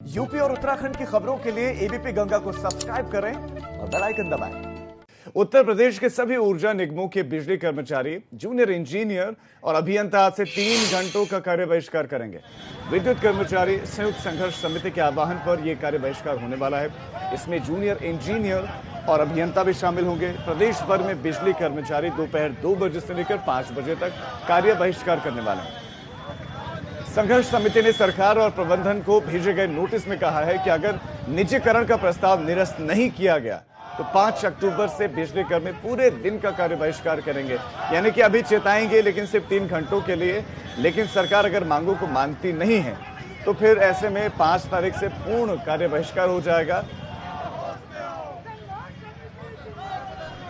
UP और उत्तराखंड की खबरों के लिए एबीपी गंगा को सब्सक्राइब करें और बेल आइकन दबाएं। उत्तर प्रदेश के सभी ऊर्जा निगमों के बिजली कर्मचारी, जूनियर इंजीनियर और अभियंता आज से 3 घंटों का कार्य बहिष्कार करेंगे। विद्युत कर्मचारी संयुक्त संघर्ष समिति के आह्वान पर यह कार्य बहिष्कार होने वाला है। इसमें जूनियर इंजीनियर और अभियंता भी शामिल होंगे। प्रदेश भर में बिजली कर्मचारी दोपहर 2 बजे से लेकर 5 बजे तक कार्य बहिष्कार करने वाले हैं। संघर्ष समिति ने सरकार और प्रबंधन को भेजे गए नोटिस में कहा है कि अगर निजीकरण का प्रस्ताव निरस्त नहीं किया गया तो 5 अक्टूबर से बिजली कर्मी पूरे दिन का कार्य बहिष्कार करेंगे। यानी कि अभी चेताएंगे लेकिन सिर्फ 3 घंटों के लिए। लेकिन सरकार अगर मांगों को मानती नहीं है तो फिर ऐसे में 5 तारीख से पूर्ण कार्य बहिष्कार हो जाएगा।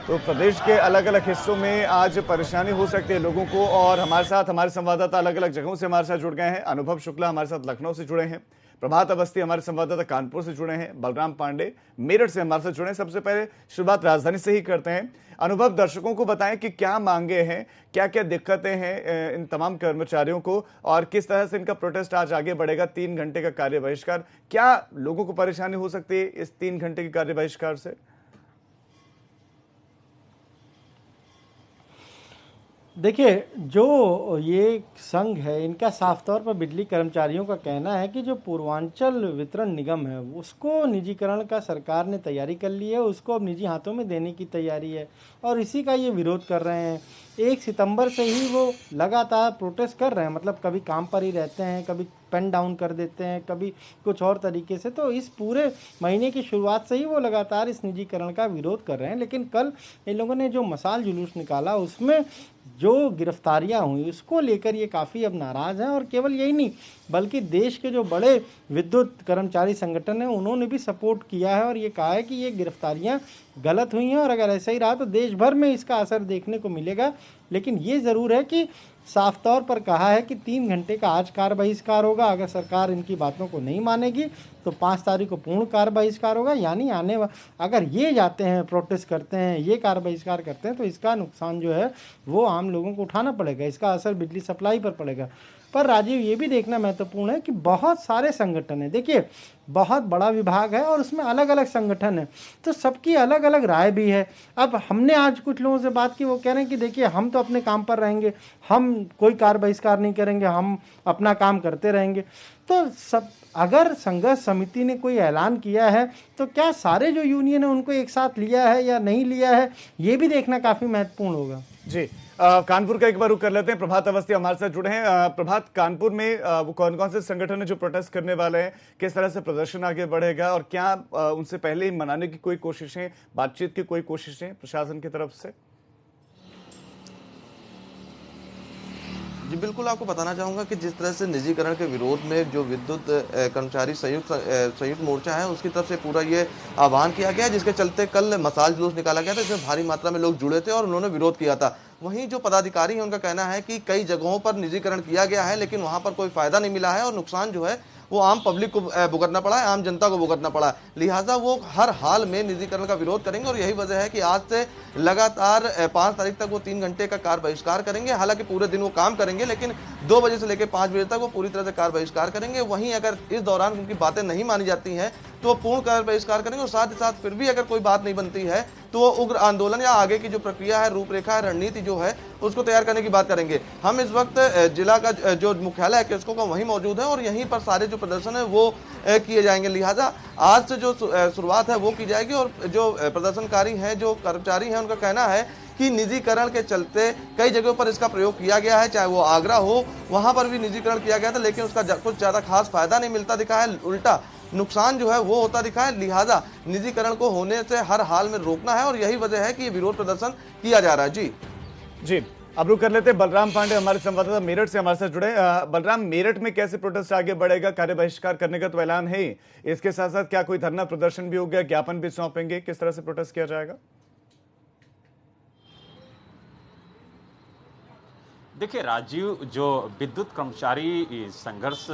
तो प्रदेश के अलग अलग हिस्सों में आज परेशानी हो सकती है लोगों को। और हमारे साथ हमारे संवाददाता अलग अलग जगहों से हमारे साथ जुड़ गए हैं। अनुभव शुक्ला हमारे साथ लखनऊ से जुड़े हैं, प्रभात अवस्थी हमारे संवाददाता कानपुर से जुड़े हैं, बलराम पांडे मेरठ से हमारे साथ जुड़े हैं। सबसे पहले शुरुआत राजधानी से ही करते हैं। अनुभव, दर्शकों को बताएं कि क्या मांगे हैं, क्या क्या दिक्कतें हैं इन तमाम कर्मचारियों को और किस तरह से इनका प्रोटेस्ट आज आगे बढ़ेगा। 3 घंटे का कार्य बहिष्कार, क्या लोगों को परेशानी हो सकती है इस 3 घंटे के कार्य बहिष्कार से? देखिए, जो ये संघ है इनका साफ तौर पर बिजली कर्मचारियों का कहना है कि जो पूर्वांचल वितरण निगम है उसको निजीकरण का सरकार ने तैयारी कर ली है, उसको अब निजी हाथों में देने की तैयारी है और इसी का ये विरोध कर रहे हैं। 1 सितंबर से ही वो लगातार प्रोटेस्ट कर रहे हैं, मतलब कभी काम पर ही रहते हैं, कभी पेन डाउन कर देते हैं, कभी कुछ और तरीके से। तो इस पूरे महीने की शुरुआत से ही वो लगातार इस निजीकरण का विरोध कर रहे हैं। लेकिन कल इन लोगों ने जो मशाल जुलूस निकाला उसमें जो गिरफ्तारियां हुई उसको लेकर ये काफ़ी अब नाराज़ हैं। और केवल यही नहीं बल्कि देश के जो बड़े विद्युत कर्मचारी संगठन हैं उन्होंने भी सपोर्ट किया है और ये कहा है कि ये गिरफ्तारियां गलत हुई हैं और अगर ऐसा ही रहा तो देश भर में इसका असर देखने को मिलेगा। लेकिन ये ज़रूर है कि साफ तौर पर कहा है कि 3 घंटे का आज कार्य बहिष्कार होगा। अगर सरकार इनकी बातों को नहीं मानेगी तो 5 तारीख को पूर्ण कार्य बहिष्कार होगा। यानी अगर ये जाते हैं, प्रोटेस्ट करते हैं, ये कार्य बहिष्कार करते हैं तो इसका नुकसान जो है वो आम लोगों को उठाना पड़ेगा, इसका असर बिजली सप्लाई पर पड़ेगा। पर राजीव, ये भी देखना महत्वपूर्ण है कि बहुत सारे संगठन हैं। देखिए, बहुत बड़ा विभाग है और उसमें अलग अलग संगठन हैं, तो सबकी अलग अलग राय भी है। अब हमने आज कुछ लोगों से बात की, वो कह रहे हैं कि देखिए हम तो अपने काम पर रहेंगे, हम कोई कार्य बहिष्कार नहीं करेंगे, हम अपना काम करते रहेंगे। तो सब अगर संघर्ष समिति ने कोई ऐलान किया है तो क्या सारे जो यूनियन है उनको एक साथ लिया है या नहीं लिया है, ये भी देखना काफ़ी महत्वपूर्ण होगा। जी, कानपुर का एक बार रुक कर लेते हैं। प्रभात अवस्थी हमारे साथ जुड़े हैं। प्रभात, कानपुर में वो कौन कौन से संगठन है जो प्रोटेस्ट करने वाले हैं, किस तरह से प्रदर्शन आगे बढ़ेगा और क्या उनसे पहले ही मनाने की कोई कोशिशें, बातचीत की कोई कोशिशें प्रशासन की तरफ से? जी बिल्कुल, आपको बताना चाहूँगा कि जिस तरह से निजीकरण के विरोध में जो विद्युत कर्मचारी संयुक्त मोर्चा है उसकी तरफ से पूरा ये आह्वान किया गया, जिसके चलते कल मशाल जुलूस निकाला गया था, इसमें भारी मात्रा में लोग जुड़े थे और उन्होंने विरोध किया था। वहीं जो पदाधिकारी हैं उनका कहना है कि कई जगहों पर निजीकरण किया गया है लेकिन वहाँ पर कोई फायदा नहीं मिला है और नुकसान जो है वो आम पब्लिक को भुगतना पड़ा है, आम जनता को भुगतना पड़ा है। लिहाजा वो हर हाल में निजीकरण का विरोध करेंगे और यही वजह है कि आज से लगातार 5 तारीख तक वो 3 घंटे का कार्य बहिष्कार करेंगे। हालांकि पूरे दिन वो काम करेंगे लेकिन 2 बजे से लेकर 5 बजे तक वो पूरी तरह से कार्य बहिष्कार करेंगे। वहीं अगर इस दौरान उनकी बातें नहीं मानी जाती हैं तो वो पूर्ण कार्य बहिष्कार करेंगे और साथ ही साथ फिर भी अगर कोई बात नहीं बनती है तो वो उग्र आंदोलन या आगे की जो प्रक्रिया है, रूपरेखा है, रणनीति जो है उसको तैयार करने की बात करेंगे। हम इस वक्त जिला का जो मुख्यालय है किसको का वहीं मौजूद है और यहीं पर सारे जो प्रदर्शन है वो किए जाएंगे। लिहाजा आज से जो शुरुआत है वो की जाएगी और जो प्रदर्शनकारी हैं, जो कर्मचारी हैं, उनका कहना है कि निजीकरण के चलते कई जगहों पर इसका प्रयोग किया गया है, चाहे वो आगरा हो, वहां पर भी निजीकरण किया गया था लेकिन उसका कुछ ज्यादा खास फायदा नहीं मिलता दिखा है, उल्टा नुकसान जो है वो होता दिखा है। लिहाजा निजीकरण को होने से हर हाल में रोकना है और यही वजह है कि ये विरोध प्रदर्शन किया जा रहा है। जी, अब रुक कर लेते हैं बलराम पांडे हमारे संवाददाता मेरठ से हमारे साथ जुड़े। बलराम, मेरठ में कैसे प्रोटेस्ट आगे बढ़ेगा? कार्य बहिष्कार करने का तो ऐलान है ही, इसके साथ साथ क्या कोई धरना प्रदर्शन भी हो गया, ज्ञापन भी सौंपेंगे, किस तरह से प्रोटेस्ट किया जाएगा? देखिए राजीव, जो विद्युत कर्मचारी संघर्ष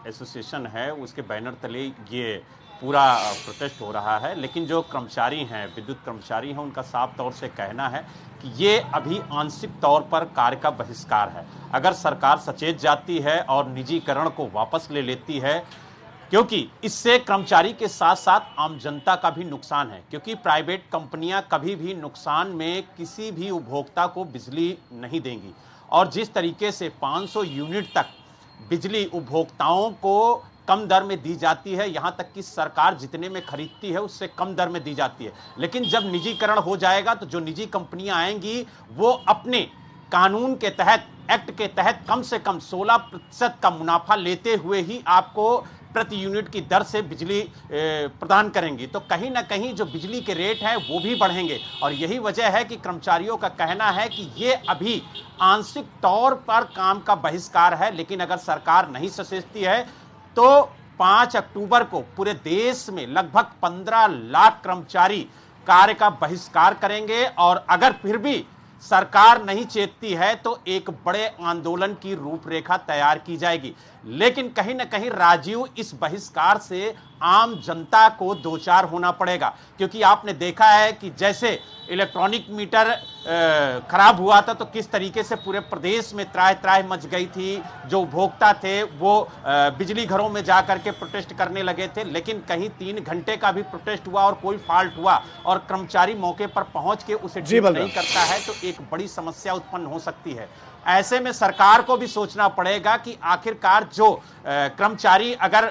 एसोसिएशन है उसके बैनर तले ये पूरा प्रोटेस्ट हो रहा है, लेकिन जो कर्मचारी हैं, विद्युत कर्मचारी हैं, उनका साफ तौर से कहना है कि ये अभी आंशिक तौर पर कार्य का बहिष्कार है। अगर सरकार सचेत जाती है और निजीकरण को वापस ले लेती है, क्योंकि इससे कर्मचारी के साथ साथ आम जनता का भी नुकसान है, क्योंकि प्राइवेट कंपनियां कभी भी नुकसान में किसी भी उपभोक्ता को बिजली नहीं देंगी। और जिस तरीके से 500 यूनिट तक बिजली उपभोक्ताओं को कम दर में दी जाती है, यहां तक कि सरकार जितने में खरीदती है उससे कम दर में दी जाती है। लेकिन जब निजीकरण हो जाएगा तो जो निजी कंपनियां आएंगी वो अपने कानून के तहत, एक्ट के तहत कम से कम 16% का मुनाफा लेते हुए ही आपको प्रति यूनिट की दर से बिजली प्रदान करेंगी। तो कहीं ना कहीं जो बिजली के रेट हैं वो भी बढ़ेंगे। और यही वजह है कि कर्मचारियों का कहना है कि ये अभी आंशिक तौर पर काम का बहिष्कार है, लेकिन अगर सरकार नहीं सचेतती है तो 5 अक्टूबर को पूरे देश में लगभग 15 लाख कर्मचारी कार्य का बहिष्कार करेंगे। और अगर फिर भी सरकार नहीं चेतती है तो एक बड़े आंदोलन की रूपरेखा तैयार की जाएगी। लेकिन कहीं ना कहीं राजीव, इस बहिष्कार से आम जनता को दो चार होना पड़ेगा, क्योंकि आपने देखा है कि जैसे इलेक्ट्रॉनिक मीटर खराब हुआ था तो किस तरीके से पूरे प्रदेश में त्राह त्राह मच गई थी। जो उपभोक्ता थे वो बिजली घरों में जाकर के प्रोटेस्ट करने लगे थे, लेकिन कहीं 3 घंटे का भी प्रोटेस्ट हुआ और कोई फॉल्ट हुआ और कर्मचारी मौके पर पहुंच के उसे ठीक नहीं करता है तो एक बड़ी समस्या उत्पन्न हो सकती है। ऐसे में सरकार को भी सोचना पड़ेगा कि आखिरकार जो कर्मचारी अगर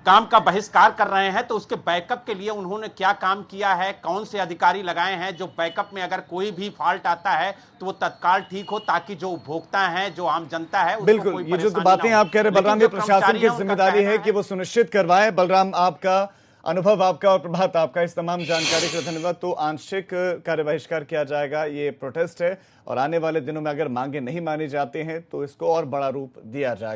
काम का बहिष्कार कर रहे हैं तो उसके बैकअप के लिए उन्होंने क्या काम किया है, कौन से अधिकारी लगाए हैं जो बैकअप में अगर कोई भी फॉल्ट आता है तो वो तत्काल ठीक हो, ताकि जो उपभोक्ता है, जो आम जनता है, बिल्कुल, ये जो बातें आप कह रहे बलराम, ये प्रशासन की जिम्मेदारी है कि वो सुनिश्चित करवाए। बलराम, आपका अनुभव, आपका और प्रभात आपका इस तमाम जानकारी के लिए धन्यवाद। तो आंशिक कार्य बहिष्कार किया जाएगा, ये प्रोटेस्ट है और आने वाले दिनों में अगर मांगे नहीं मानी जाती हैं तो इसको और बड़ा रूप दिया जाएगा।